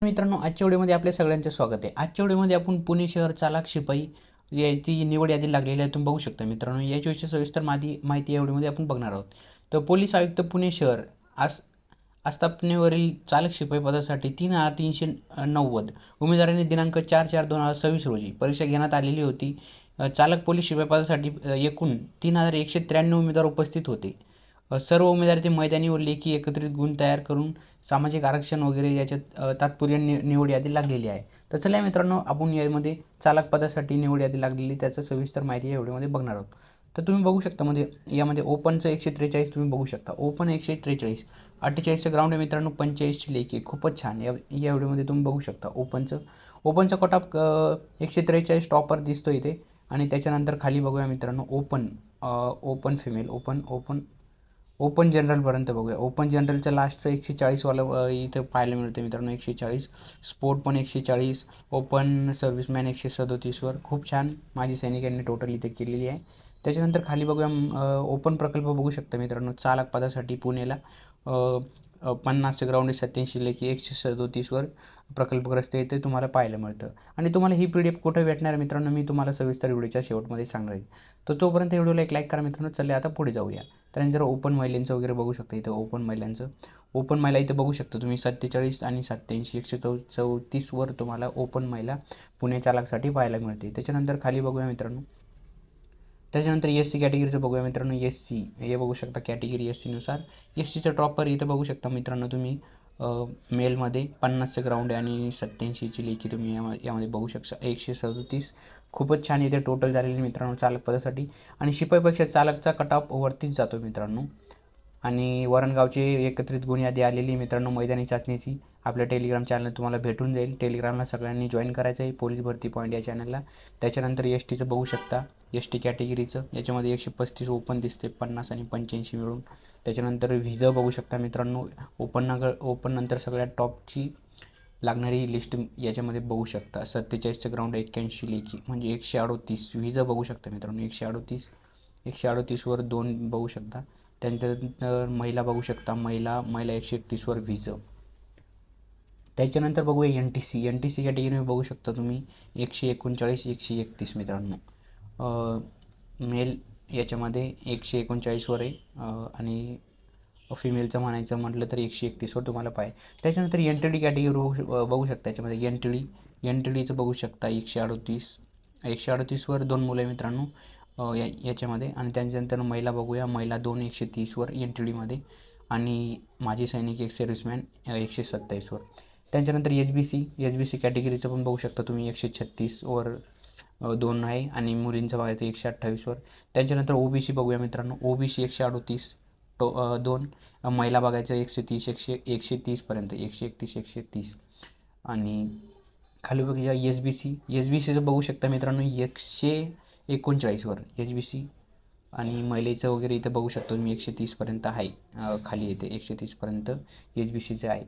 मित्रांनो, आजच्या व्हिडिओमध्ये आपल्या सगळ्यांचं स्वागत आहे. आजच्या व्हिडिओमध्ये आपण पुणे शहर चालक शिपाई याची निवड यादी लागलेली आहे, तुम्ही बघू शकता. मित्रांनो, याच्याविषयी सविस्तर माहिती या व्हिडिओमध्ये आपण बघणार आहोत. तर पोलीस आयुक्त पुणे शहर आस्थापनेवरील चालक शिपाई पदासाठी 3,390 उमेदवारांनी दिनांक 4/4/2026 रोजी परीक्षा घेण्यात आलेली होती. चालक पोलीस शिपाई पदासाठी एकूण 3,193 उमेदवार उपस्थित होते. सर्व उमेदवारांचे मैदानी व लेखी एकत्रित गुण तयार करून सामाजिक आरक्षण वगैरे याच्यात तात्पुरती निवड यादी लागलेली आहे. तर चला मित्रांनो, आपण यामध्ये चालक पदासाठी निवड यादी लागलेली त्याचं सविस्तर माहिती या व्हिडिओमध्ये बघणार आहोत. तर तुम्ही बघू शकता यामध्ये ओपनचं 143 तुम्ही बघू शकता. ओपन 143, 48चं ग्राउंड आहे मित्रांनो, 45ची लेखी. खूपच छान. या व्हिडिओमध्ये तुम्ही बघू शकता ओपनचं कट ऑफ 143 टॉपर दिसतो इथे. आणि त्याच्यानंतर खाली बघूया मित्रांनो ओपन फिमेल ओपन जनरलपर्यंत बघूया. ओपन जनरलचं लास्टचं 140 वाला इथं पाहायला मिळतं मित्रांनो. 140 स्पोर्ट पण 140, ओपन सर्व्हिसमॅन 137वर. खूप छान माजी सैनिकांनी टोटल इथे केलेली आहे. त्याच्यानंतर खाली बघूया ओपन प्रकल्प बघू शकता मित्रांनो. चालक पदासाठी पुणेला 50 ग्राउंड 87 लेखी 137वर प्रकल्पग्रस्त इथे तुम्हाला पाहायला मिळतं. आणि तुम्हाला ही PDF कुठं भेटणार मित्रांनो, मी तुम्हाला सविस्तर व्हिडिओच्या शेवटमध्ये सांगणार आहे. तर तोपर्यंत व्हिडिओला एक लाईक करा मित्रांनो. चला आता पुढे जाऊया. त्यानंतर ओपन महिलांचं वगैरे बघू शकता इथं. ओपन महिला इथं बघू शकता तुम्ही. 47 आणि 87 134वर तुम्हाला ओपन महिला पुणे चालकसाठी पाहायला मिळते. त्याच्यानंतर खाली बघूया मित्रांनो. त्याच्यानंतर SC कॅटेगरीचं बघूया मित्रांनो. SC हे बघू शकता कॅटेगरी SCनुसार. SCचं टॉपर इथं बघू शकता मित्रांनो तुम्ही. मेलमध्ये 50चं ग्राउंड आणि 87ची लेखी तुम्ही यामध्ये बघू शकता. 137. खूपच छान इथे टोटल झालेली मित्रांनो चालक पदासाठी. आणि शिपाईपेक्षा चालकचा कट ऑफ वरतीच जातो मित्रांनो. आणि वरणगावची एकत्रित गुण यादी आलेली मित्रांनो मैदानी चाचणीची. आपल्या टेलिग्राम चॅनल तुम्हाला भेटून जाईल. टेलिग्रामला सगळ्यांनी जॉईन करायचं आहे, पोलीस भरती पॉईंट या चॅनलला. त्याच्यानंतर STचं बघू शकता. ST कॅटेगरीचं याच्यामध्ये 135 ओपन दिसते, 50 आणि 85 मिळून. त्याच्यानंतर व्हिजा बघू शकता मित्रांनो. ओपन नंतर सगळ्यात टॉपची लागणारी लिस्ट याच्यामध्ये बघू शकता. 47चं ग्राउंड 81 लेखी म्हणजे 138. व्हिजा बघू शकता मित्रांनो. 138वर 2 बघू शकता. त्याच्यानंतर महिला बघू शकता. महिला 131वर व्हिजा. त्याच्यानंतर बघूया NTC कॅटेगरी बघू शकता तुम्ही. 139 131 मित्रांनो. मेल याच्यामध्ये 139वर आहे. आणि फिमेलचं म्हणायचं म्हटलं तर 131वर तुम्हाला पाय. त्याच्यानंतर NTD कॅटेगरी बघू शकता. याच्यामध्ये NTDचं बघू शकता. 138वर 2 मुलं आहे मित्रांनो याच्यामध्ये. आणि त्याच्यानंतर महिला बघूया. महिला 2 130वर NTDमध्ये. आणि माजी सैनिक एक सर्व्हिसमॅन 127वर. त्याच्यानंतर SBC कॅटेगरीचं पण बघू शकता तुम्ही. 136वर 2 आहे. आणि मुलींचं बघायचं 128वर. त्याच्यानंतर OBC बघूया मित्रांनो. OBC 138 2. महिला बघायचं 130 130पर्यंत 131 130. आणि खाली बघूया SBCचं बघू शकता मित्रांनो 139वर SBC. आणि महिलेचं वगैरे इथं बघू शकतो तुम्ही 130पर्यंत आहे. खाली येते 130पर्यंत SBCचं आहे.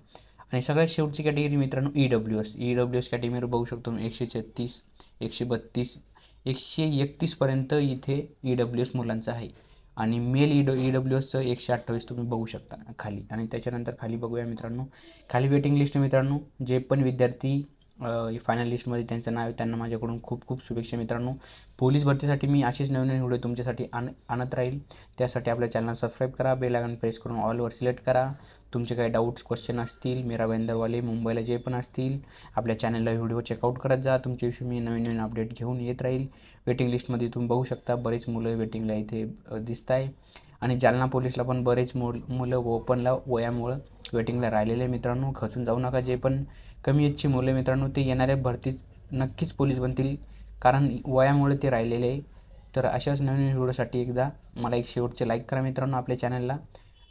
आणि सगळ्यात शेवटची कॅटेगरी मित्रांनो EWS कॅटेगरी बघू शकतो 136 132 131पर्यंत इथे EWS मुलांचं आहे. आणि मेल EWSचं 128 तुम्ही बघू शकता खाली. आणि त्याच्यानंतर खाली बघूया मित्रांनो. खाली वेटिंग लिस्ट मित्रांनो. जे पण विद्यार्थी फायनल लिस्टमध्ये त्यांचं नाव आहे त्यांना माझ्याकडून खूप खूप शुभेच्छा मित्रांनो. पोलीस भरतीसाठी मी अशीच नवीन व्हिडिओ तुमच्यासाठी आणत राहील. त्यासाठी आपल्या चॅनल सबस्क्राईब करा, बेल आयकॉन प्रेस करून ऑलवर सिलेक्ट करा. तुमचे काही डाऊट्स क्वेश्चन असतील मीरा वेंदरवाले मुंबईला जे पण असतील आपल्या चॅनलला व्हिडिओ चेकआउट करत जा. तुमच्याविषयी मी नवीन अपडेट घेऊन येत राहील. वेटिंग लिस्टमध्ये तुम्ही बघू शकता बरेच मुलं वेटिंगला इथे दिसत आहे. आणि जालना पोलीसला पण बरेच मुलं ओपनला वयामुळं वेटिंगला राहिलेले मित्रांनो. खचून जाऊ नका. जे पण कमी एजची मुलं मित्रांनो ते येणाऱ्या भरतीत नक्कीच पोलीस बनतील, कारण वयामुळे ते राहिलेले आहे. तर अशाच नवीन व्हिडिओसाठी एकदा मला एक शेवटचे लाईक करा मित्रांनो आपल्या चॅनलला.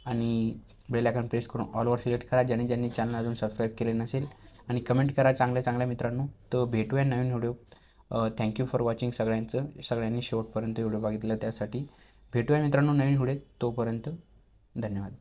आणि बेल आयकॉन प्रेस करून ऑलवर सिलेक्ट करा ज्यांनी चॅनल अजून सबस्क्राईब केले नसेल. आणि कमेंट करा चांगल्या मित्रांनो. तर भेटूया नवीन व्हिडिओ. थँक्यू फॉर वॉचिंग सगळ्यांनी शेवटपर्यंत व्हिडिओ बघितला त्यासाठी. भेटूया मित्रांनो नवीन व्हिडिओ. तोपर्यंत धन्यवाद.